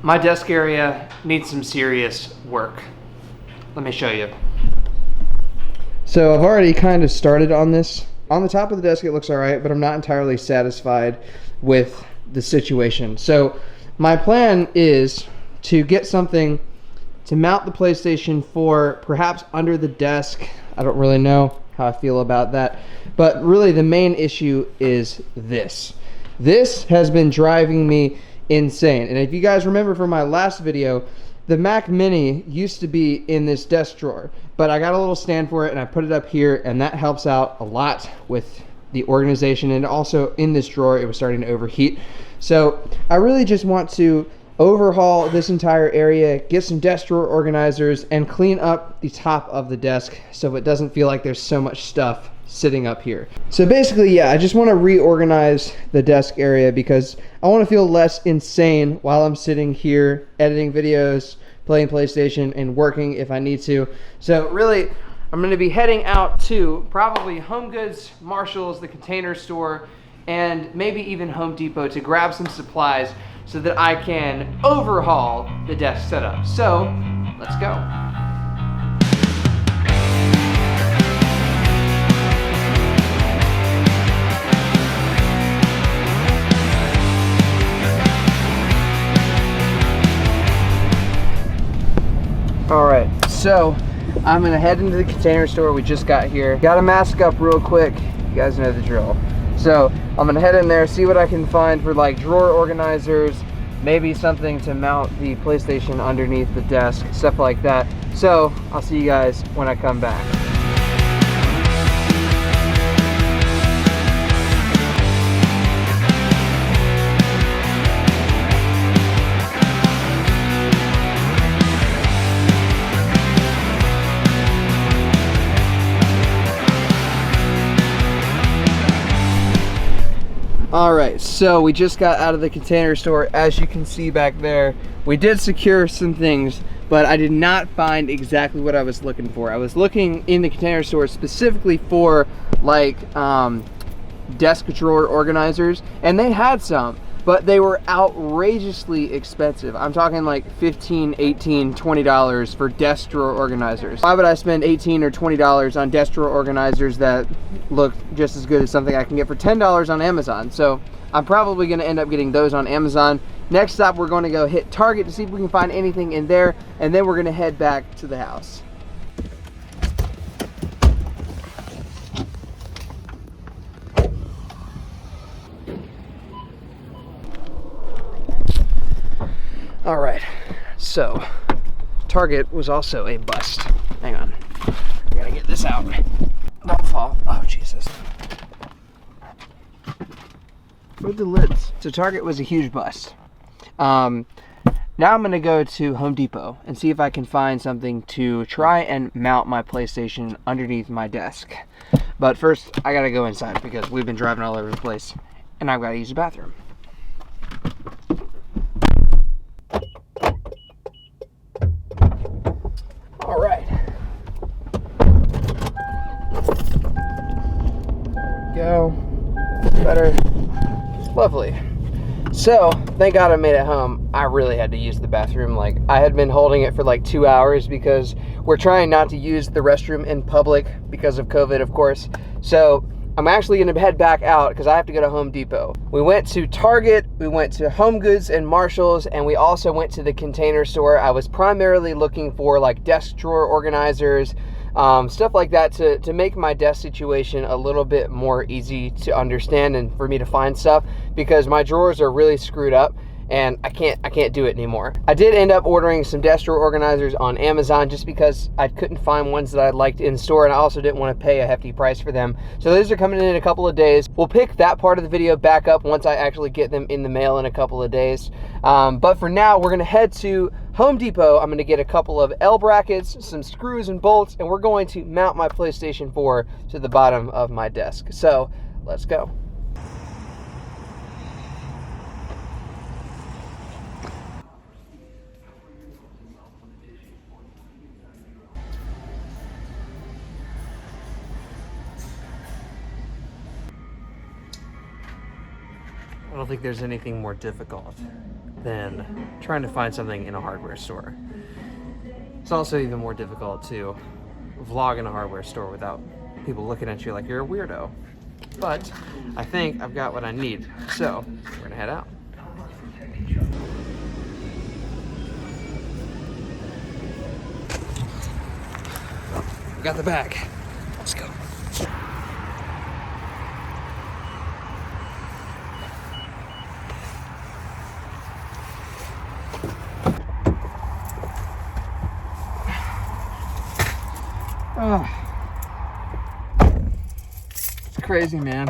My desk area needs some serious work. Let me show you. So I've already kind of started on this. On the top of the desk it looks all right, but I'm not entirely satisfied with the situation. So my plan is to get something to mount the PlayStation 4 perhaps under the desk. I don't really know how I feel about that. But really the main issue is this. This has been driving me insane. And if you guys remember from my last video, the Mac Mini used to be in this desk drawer, but I got a little stand for it and I put it up here, and that helps out a lot with the organization. And also in this drawer, it was starting to overheat. So I really just want to overhaul this entire area, get some desk drawer organizers, and clean up the top of the desk so it doesn't feel like there's so much stuff sitting up here. So basically, yeah, I just want to reorganize the desk area because I want to feel less insane while I'm sitting here editing videos, playing PlayStation, and working if I need to. So really, I'm going to be heading out to probably HomeGoods, Marshalls, the Container Store, and maybe even Home Depot to grab some supplies so that I can overhaul the desk setup. So let's go. All right, so I'm gonna head into the Container Store. We just got here. Gotta mask up real quick. You guys know the drill. So I'm gonna head in there, see what I can find for like drawer organizers, maybe something to mount the PlayStation underneath the desk, stuff like that. So I'll see you guys when I come back. All right, so we just got out of the Container Store. As you can see back there, we did secure some things, but I did not find exactly what I was looking for. I was looking in the Container Store specifically for like desk drawer organizers, and they had some, but they were outrageously expensive. I'm talking like $15, $18, $20 for desk drawer organizers. Why would I spend $18 or $20 on desk drawer organizers that look just as good as something I can get for $10 on Amazon? So I'm probably gonna end up getting those on Amazon. Next stop, we're gonna go hit Target to see if we can find anything in there, and then we're gonna head back to the house. All right, so Target was also a bust. Hang on, I gotta get this out. Don't fall. Oh, Jesus. Where'd the lids? So Target was a huge bust. Now I'm gonna go to Home Depot and see if I can find something to try and mount my PlayStation underneath my desk. But first, I gotta go inside because we've been driving all over the place and I've gotta use the bathroom. All right. Go. Better. Lovely. So, thank God I made it home. I really had to use the bathroom. Like, I had been holding it for like 2 hours because we're trying not to use the restroom in public because of COVID, of course. So, I'm actually gonna head back out because I have to go to Home Depot. We went to Target, we went to HomeGoods and Marshalls, and we also went to the Container Store. I was primarily looking for like desk drawer organizers, stuff like that to make my desk situation a little bit more easy to understand and for me to find stuff, because my drawers are really screwed up and I can't do it anymore. I did end up ordering some desk drawer organizers on Amazon just because I couldn't find ones that I liked in store, and I also didn't want to pay a hefty price for them. So those are coming in a couple of days. We'll pick that part of the video back up once I actually get them in the mail in a couple of days. But for now, we're gonna head to Home Depot. I'm gonna get a couple of L brackets, some screws and bolts, and we're going to mount my PlayStation 4 to the bottom of my desk. So let's go. I don't think there's anything more difficult than trying to find something in a hardware store. It's also even more difficult to vlog in a hardware store without people looking at you like you're a weirdo. But I think I've got what I need, so we're gonna head out. We got the bag. Let's go. Oh. It's crazy, man.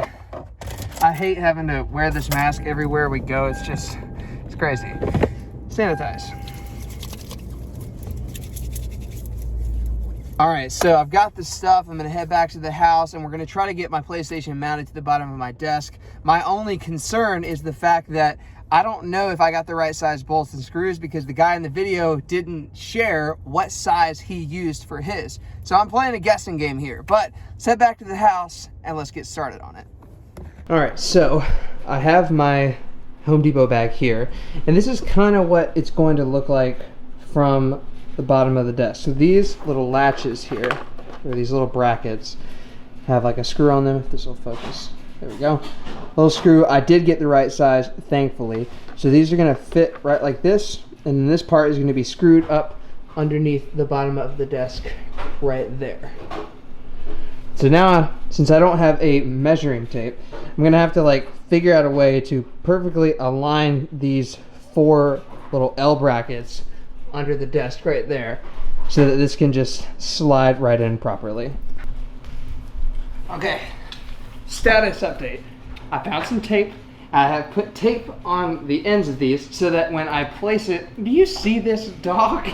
I hate having to wear this mask everywhere we go. It's crazy. Sanitize. All right, so I've got the stuff. I'm gonna head back to the house and we're gonna try to get my PlayStation mounted to the bottom of my desk. My only concern is the fact that I don't know if I got the right size bolts and screws because the guy in the video didn't share what size he used for his. So I'm playing a guessing game here, but let's head back to the house and let's get started on it. All right, so I have my Home Depot bag here, and this is kind of what it's going to look like from the bottom of the desk. So these little latches here, or these little brackets, have like a screw on them, if this will focus. There we go. Little screw. I did get the right size, thankfully. So these are gonna fit right like this, and then this part is gonna be screwed up underneath the bottom of the desk right there. So now, since I don't have a measuring tape, I'm gonna have to like figure out a way to perfectly align these 4 little L brackets under the desk right there so that this can just slide right in properly. Okay. Status update. I found some tape. I have put tape on the ends of these so that when I place it, do you see this dog?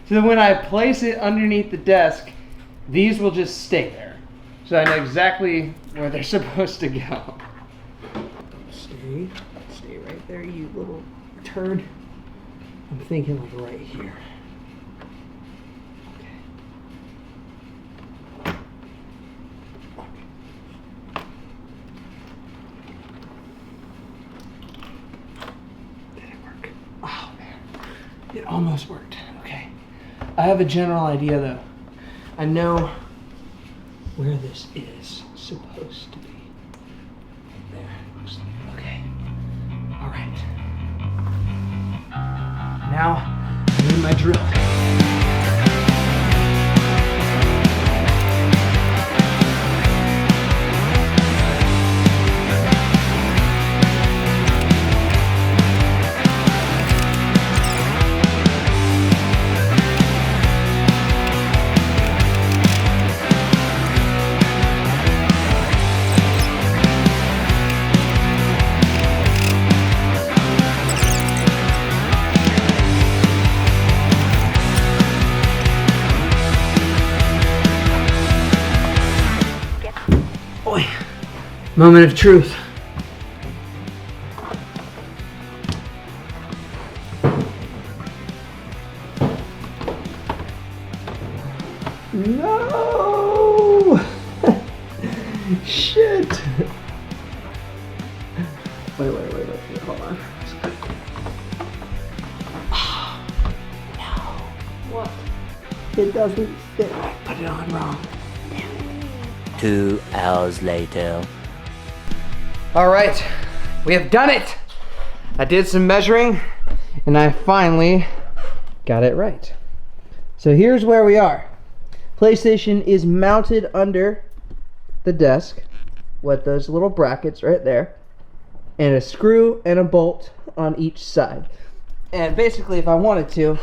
So that when I place it underneath the desk, these will just stay there. So I know exactly where they're supposed to go. Stay right there, you little turd. I'm thinking like right here. It almost worked. Okay. I have a general idea though. I know where this is supposed to be. There. Okay. All right. Now, I need my drill. Moment of truth. No! Shit! Wait, hold on. Oh, no. What? It doesn't fit. I put it on wrong. 2 hours later. All right, we have done it. I did some measuring and I finally got it right. So here's where we are. PlayStation is mounted under the desk with those little brackets right there, and a screw and a bolt on each side. And basically, if I wanted to,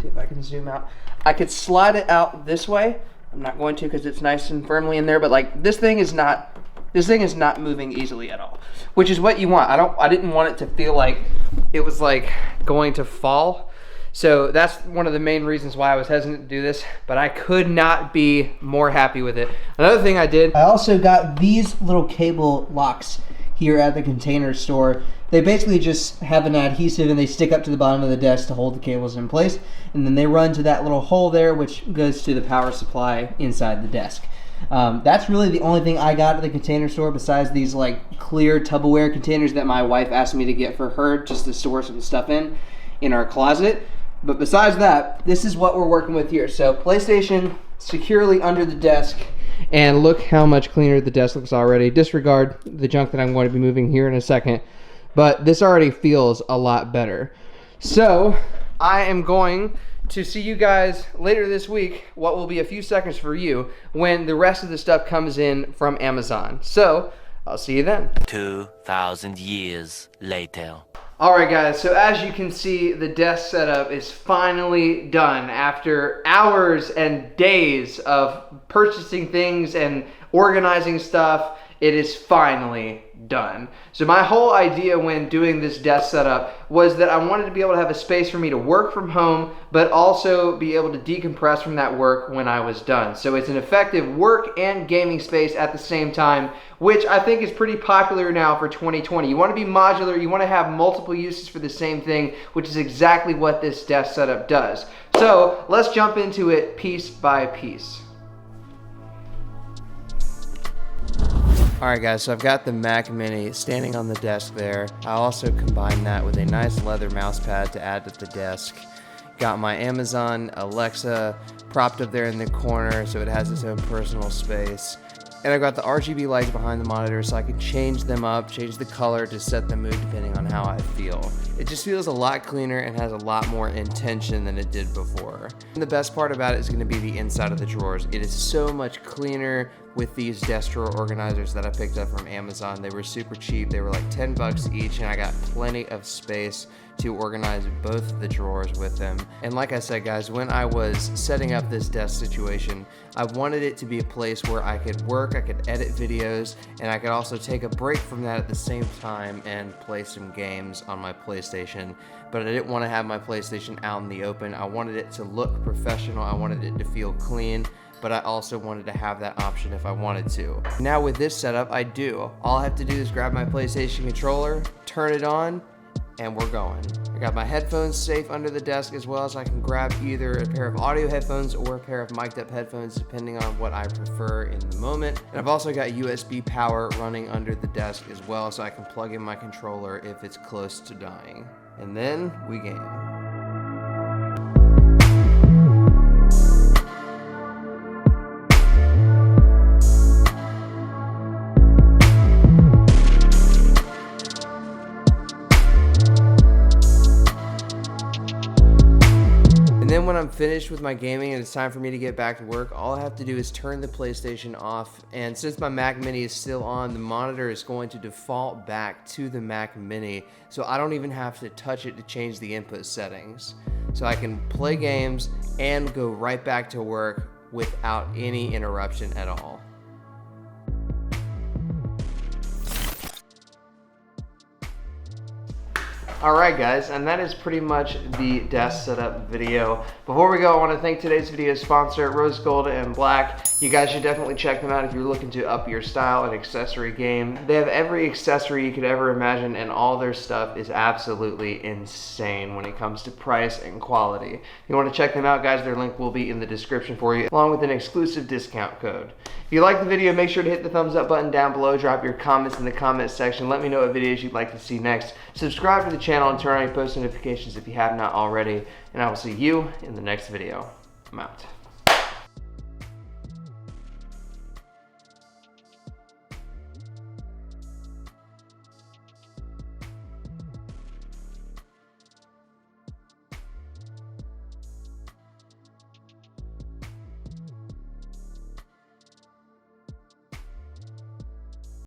see if I can zoom out, I could slide it out this way. I'm not going to because it's nice and firmly in there, but like this thing is not moving easily at all, which is what you want. I didn't want it to feel like it was like going to fall. So that's one of the main reasons why I was hesitant to do this, but I could not be more happy with it. Another thing I did, I also got these little cable locks here at the Container Store. They basically just have an adhesive and they stick up to the bottom of the desk to hold the cables in place. And then they run to that little hole there, which goes to the power supply inside the desk. That's really the only thing I got at the Container Store besides these like clear Tupperware containers that my wife asked me to get for her just to store some stuff in our closet. But besides that, this is what we're working with here. So PlayStation securely under the desk, and look how much cleaner the desk looks already. Disregard the junk that I'm going to be moving here in a second, but this already feels a lot better. So I am going to see you guys later this week, what will be a few seconds for you, when the rest of the stuff comes in from Amazon. So I'll see you then. 2,000 years later. Alright guys, so as you can see, the desk setup is finally done after hours and days of purchasing things and organizing stuff. It is finally done. So my whole idea when doing this desk setup was that I wanted to be able to have a space for me to work from home, but also be able to decompress from that work when I was done. So it's an effective work and gaming space at the same time, which I think is pretty popular now for 2020. You want to be modular, you want to have multiple uses for the same thing, which is exactly what this desk setup does. So let's jump into it piece by piece. Alright guys, so I've got the Mac Mini standing on the desk there. I also combined that with a nice leather mouse pad to add to the desk. Got my Amazon Alexa propped up there in the corner so it has its own personal space. And I've got the RGB lights behind the monitor so I can change them up, change the color to set the mood depending on how I feel. It just feels a lot cleaner and has a lot more intention than it did before. And the best part about it is going to be the inside of the drawers. It is so much cleaner with these desk drawer organizers that I picked up from Amazon. They were super cheap. They were like 10 bucks each, and I got plenty of space to organize both of the drawers with them. And like I said guys, when I was setting up this desk situation, I wanted it to be a place where I could work, I could edit videos, and I could also take a break from that at the same time and play some games on my PlayStation. But I didn't want to have my PlayStation out in the open. I wanted it to look professional. I wanted it to feel clean, but I also wanted to have that option if I wanted to. Now with this setup, I do. All I have to do is grab my PlayStation controller, turn it on, and we're going. I got my headphones safe under the desk, as well as I can grab either a pair of audio headphones or a pair of mic'd up headphones depending on what I prefer in the moment. And I've also got USB power running under the desk as well, so I can plug in my controller if it's close to dying. And then we game. And then when I'm finished with my gaming and it's time for me to get back to work, all I have to do is turn the PlayStation off. And since my Mac Mini is still on, the monitor is going to default back to the Mac Mini. So I don't even have to touch it to change the input settings. So I can play games and go right back to work without any interruption at all. Alright guys, and that is pretty much the desk setup video. Before we go, I want to thank today's video sponsor, Rose Gold and Black. You guys should definitely check them out if you're looking to up your style and accessory game. They have every accessory you could ever imagine, and all their stuff is absolutely insane when it comes to price and quality. If you want to check them out, guys, their link will be in the description for you, along with an exclusive discount code. If you like the video, make sure to hit the thumbs up button down below. Drop your comments in the comments section. Let me know what videos you'd like to see next. Subscribe to the channel and turn on your post notifications if you have not already. And I will see you in the next video. I'm out.